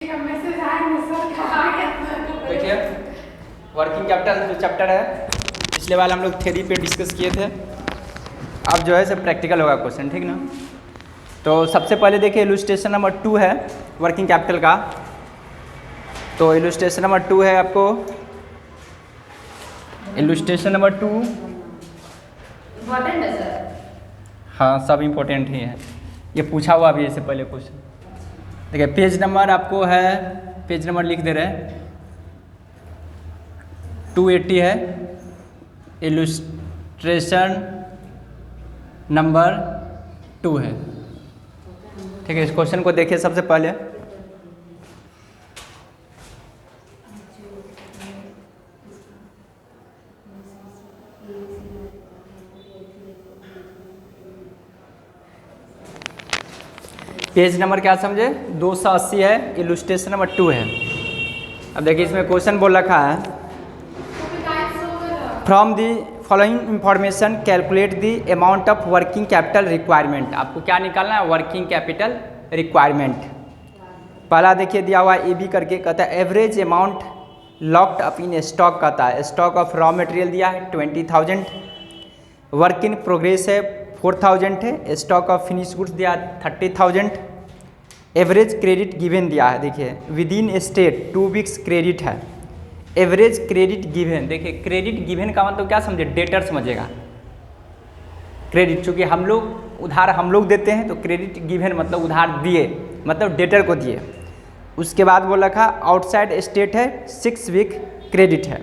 देखिए working capital जो chapter है पिछले वाले हम लोग थ्योरी पे डिस्कस किए थे। अब जो है सब प्रैक्टिकल होगा क्वेश्चन, ठीक ना। तो सबसे पहले देखिए इलुस्ट्रेशन नंबर 2 है वर्किंग कैपिटल का। तो इलुस्ट्रेशन नंबर 2 है आपको, इलुस्ट्रेशन नंबर 2 इम्पोर्टेंट है सर। हाँ सब इम्पोर्टेंट ही है, ये पूछा हुआ अभी इससे पहले क्वेश्चन। देखिए पेज नंबर आपको है, पेज नंबर लिख दे रहे हैं 280 है, इलुस्ट्रेशन नंबर 2 है। ठीक है, इस क्वेश्चन को देखिए सबसे पहले। पेज नंबर क्या समझे, 280 है, इलुस्ट्रेशन नंबर 2 है। अब देखिए इसमें क्वेश्चन बोल रखा है, from the following information calculate the amount of working capital requirement. आपको क्या निकालना है, वर्किंग कैपिटल रिक्वायरमेंट। पहला देखिए दिया हुआ ए बी करके, कहता है average amount locked up in stock, कहता है स्टॉक ऑफ रॉ मटेरियल दिया है 20,000, वर्क इन प्रोग्रेस है 4,000 है, स्टॉक ऑफ फिनिश गुड्स दिया 30,000, एवरेज क्रेडिट गिवन दिया है। देखिए with in state 2 weeks credit है, एवरेज क्रेडिट गिवन। देखिए क्रेडिट गिवन का मतलब क्या समझे, डेटर समझेगा। क्रेडिट चूँकि हम लोग उधार हम लोग देते हैं, तो क्रेडिट गिवन मतलब उधार दिए, मतलब डेटर को दिए। उसके बाद वो रखा आउटसाइड स्टेट है 6 वीक क्रेडिट है।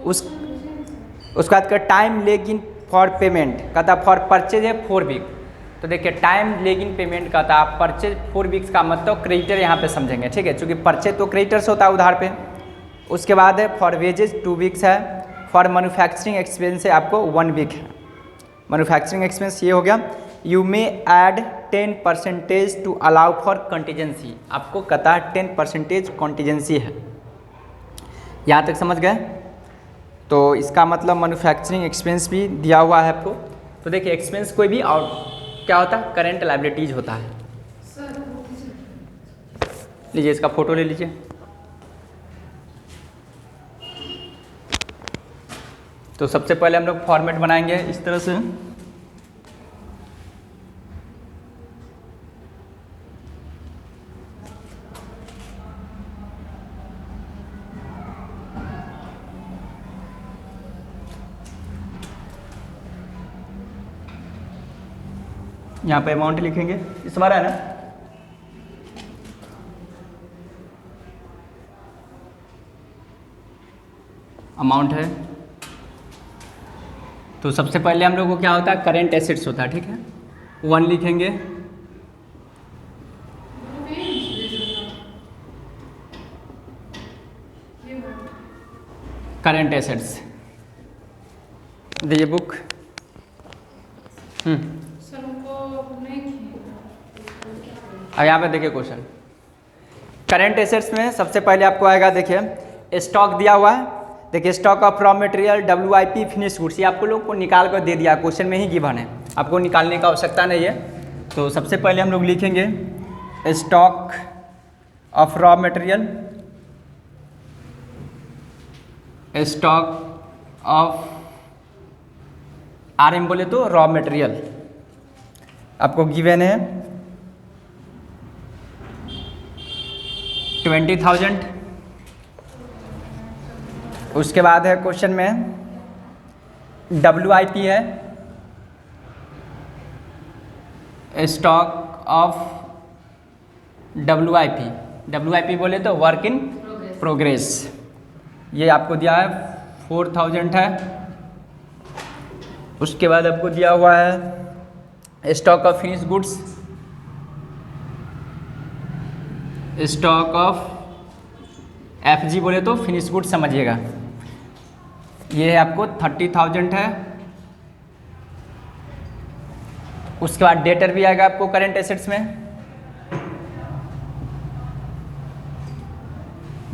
उसके बाद का टाइम लेगिन फॉर पेमेंट, कहता फॉर परचेज है 4 वीक। तो देखिए टाइम लेगिन पेमेंट कहता परचेज 4 वीक्स का मतलब क्रेडिटर यहाँ पे समझेंगे, ठीक है, क्योंकि परचेज तो क्रेडिटर से होता है उधार पे। उसके बाद है फॉर वेजेज 2 वीक्स है, फॉर मैन्युफैक्चरिंग एक्सपेंस है आपको 1 वीक है। मैन्युफैक्चरिंग एक्सपेंस ये हो गया। You may add 10% to allow for contingency, आपको कहता है 10% कंटीजेंसी है। यहाँ तक समझ गए। तो इसका मतलब मैन्युफैक्चरिंग एक्सपेंस भी दिया हुआ है आपको। तो देखिए एक्सपेंस कोई भी और क्या होता है, करेंट लायबिलिटीज होता है। लीजिए इसका फोटो ले लीजिए। तो सबसे पहले हम लोग फॉर्मेट बनाएंगे इस तरह से। यहाँ पे अमाउंट लिखेंगे, इस बार है ना। अमाउंट है, तो सबसे पहले हम लोग को क्या होता है, करेंट एसेट्स होता है, ठीक है। 1 लिखेंगे, करेंट एसेट्स। दीजिए बुक। अब यहाँ पे देखिए क्वेश्चन, करेंट एसेट्स में सबसे पहले आपको आएगा, देखिए स्टॉक दिया हुआ है। देखिए stock of raw material WIP finish goods, ये आपको लोग को निकाल कर दे दिया, क्वेश्चन में ही गिवन है, आपको निकालने का आवश्यकता नहीं है। तो सबसे पहले हम लोग लिखेंगे stock of raw material, stock of RM बोले तो रॉ मटेरियल आपको गिवन है 20,000। उसके बाद है क्वेश्चन में WIP है, स्टॉक ऑफ WIP बोले तो वर्क इन प्रोग्रेस, ये आपको दिया है 4,000 है। उसके बाद आपको दिया हुआ है stock of finish goods, stock of FG बोले तो फिनिश गुड्स समझिएगा, ये है आपको 30,000 है। उसके बाद डेटर भी आएगा आपको करेंट एसेट्स में,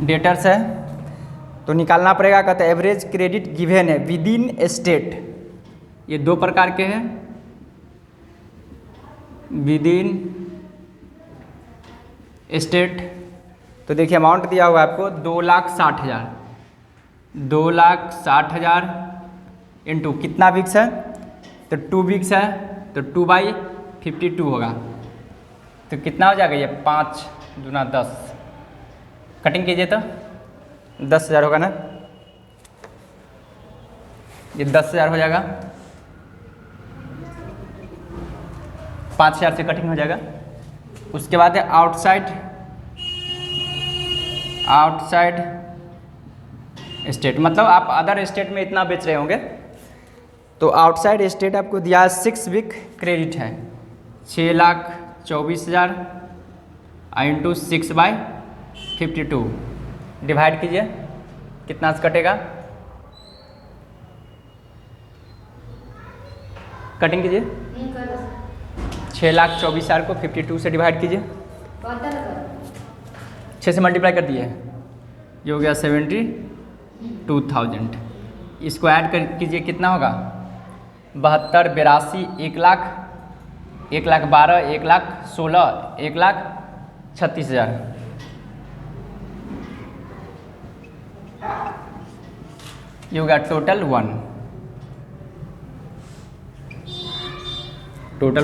डेटर्स है तो निकालना पड़ेगा। कहते हैं एवरेज क्रेडिट गिवन है विद इन स्टेट, ये 2 प्रकार के हैं, विद इन स्टेट तो देखिए अमाउंट दिया हुआ है आपको 2,60,000, 2,60,000 इंटू कितना वीक्स है, तो 2 वीक्स है, तो 2/52 होगा। तो कितना हो जाएगा ये 5 दूना 10, कटिंग कीजिए तो 10,000 होगा ना, ये 10,000 हो जाएगा, 5,000 से कटिंग हो जाएगा। उसके बाद है आउटसाइड स्टेट, मतलब आप अदर स्टेट में इतना बेच रहे होंगे, तो आउटसाइड स्टेट आपको दिया है 6 वीक क्रेडिट है, 6,24,000 इंटू 6/52 डिवाइड कीजिए, कितना से कटेगा, कटिंग कीजिए, 6,24,000 को 52 से डिवाइड कीजिए, 6 से मल्टीप्लाई कर दिए, ये हो गया 72,000। इसको ऐड कर कीजिए, कितना होगा 72, 82, 1,00,000, 1,12,000, 1,16,000, 1,36,000। ये हो गया टोटल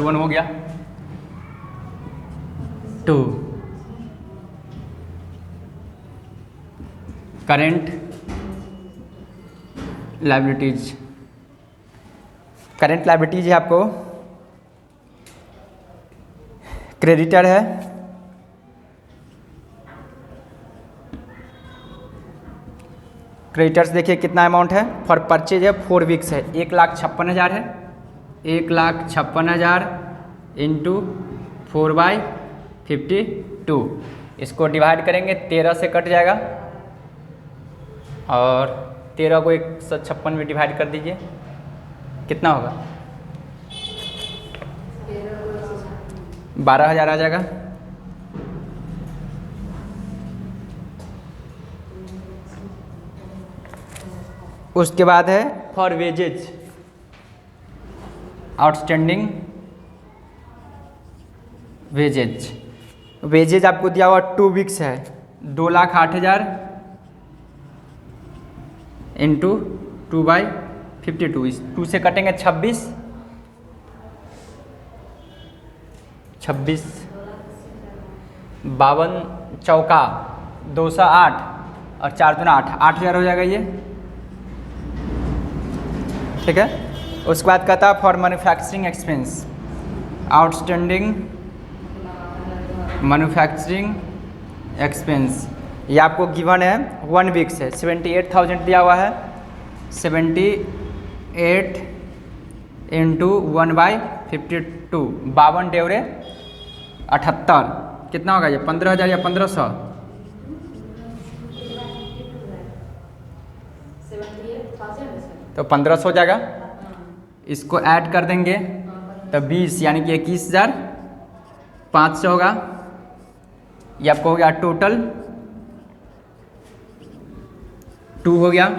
1 हो गया। 2 करेंट लायबिलिटीज, करेंट लायबिलिटीज है आपको क्रेडिटर है, क्रेडिटर्स देखिए कितना अमाउंट है, फॉर परचेज है 4 वीक्स है, 1,56,000 है, 1,56,000 इंटू 4/52, इसको डिवाइड करेंगे 13 से कट जाएगा, और 13 को 156 में डिवाइड कर दीजिए, कितना होगा 12,000 आ जाएगा। उसके बाद है फॉर वेजेज, आउटस्टैंडिंग वेजेज आपको दिया हुआ 2 वीक्स है, 2,08,000 इंटू 2/52, इस 2 से कटेंगे 26, 52 चौका 208 और 4 दूना 8, 8,000 हो जाएगा ये, ठीक है। उसके बाद कहता है for manufacturing expense, outstanding manufacturing expense, ये आपको गिवन है 1 वीक्स है, 78,000 दिया हुआ है, 78 इंटू 1/52, 52 डेवरे 78, कितना होगा ये 15,000 या 1,500, 1,500 हो जाएगा। इसको ऐड कर देंगे तो 20 यानी कि 21,500 होगा। ये आपको हो गया टोटल 2 हो गया,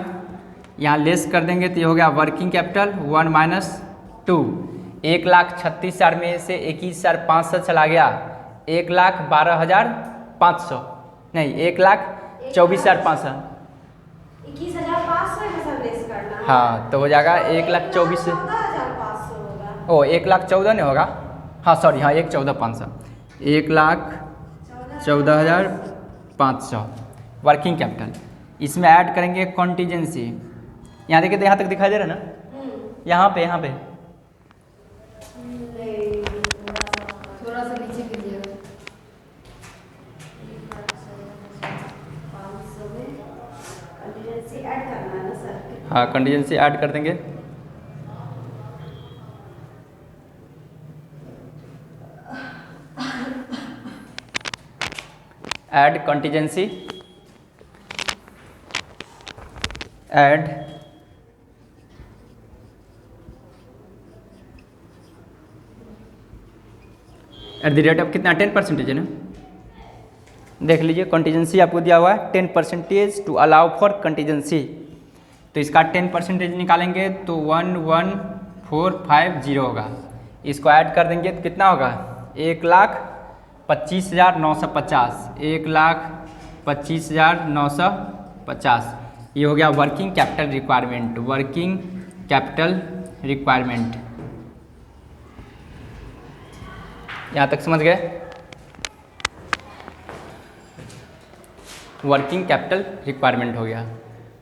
यहाँ लेस कर देंगे तो ये हो गया वर्किंग कैपिटल 1 माइनस 2, 1,36,000 में से 21,500 चला गया, 1,12,500 नहीं 1,24,500, 21,500 हाँ तो हो जाएगा 1,24,000 ओ 1,14,000 नहीं होगा, हाँ सॉरी हाँ 1,14,500, 1,14,500 वर्किंग कैपिटल। इसमें ऐड करेंगे कॉन्टीजेंसी, यहाँ देखिए तो यहाँ तक दिखाई दे रहा है ना, यहाँ पे थोड़ा सा नीचे कीजिएगा, कंटीजेंसी ऐड करना है ना सर, हाँ कंटीजेंसी ऐड कर देंगे, add contingency, add at the rate of कितना 10% है ना, देख लीजिए कंटीजेंसी आपको दिया हुआ है 10% टू अलाउ फॉर कंटीजेंसी, तो इसका 10% निकालेंगे तो 11,450 होगा। इसको ऐड कर देंगे तो कितना होगा 1,25,950, 25,950। ये हो गया working capital requirement. Working capital requirement यहाँ तक समझ गए? वर्किंग कैपिटल रिक्वायरमेंट हो गया।